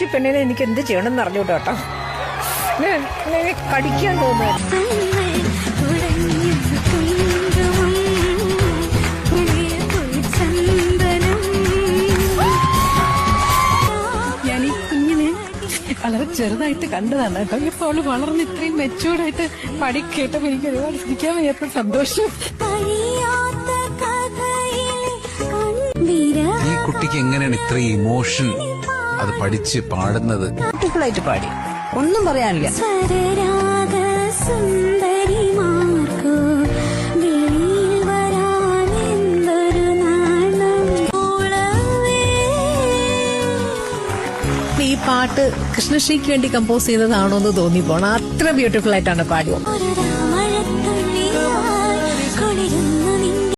കൊച്ചു പെണ്ണിനെ എനിക്ക് എന്ത് ചെയ്യണമെന്ന് അറിഞ്ഞൂട്ടോ കേട്ടോ. കടിക്കാൻ തോന്നുന്നു. ഞാൻ ഈ കുഞ്ഞിനെ വളരെ ചെറുതായിട്ട് കണ്ടതാണ് കേട്ടോ. ഇപ്പൊ അവള് വളർന്ന് ഇത്രയും മെച്ചൂർഡായിട്ട് കേട്ടപ്പോ എനിക്ക് ഒരുപാട് ചിരിക്കാൻ വയ്യാത്ത സന്തോഷം. ഈ കുട്ടിക്ക് എങ്ങനെയാണ് ഇത്രയും ഇമോഷൻ അത് പഠിച്ച് പാടുന്നത്? ായിട്ട് പാടി, ഒന്നും പറയാനില്ല. ഈ പാട്ട് കൃഷ്ണശ്രീക്ക് വേണ്ടി കമ്പോസ് ചെയ്തതാണോ എന്ന് തോന്നിപ്പോണം. അത്ര ബ്യൂട്ടിഫുൾ ആയിട്ടാണ് പാടിയത്.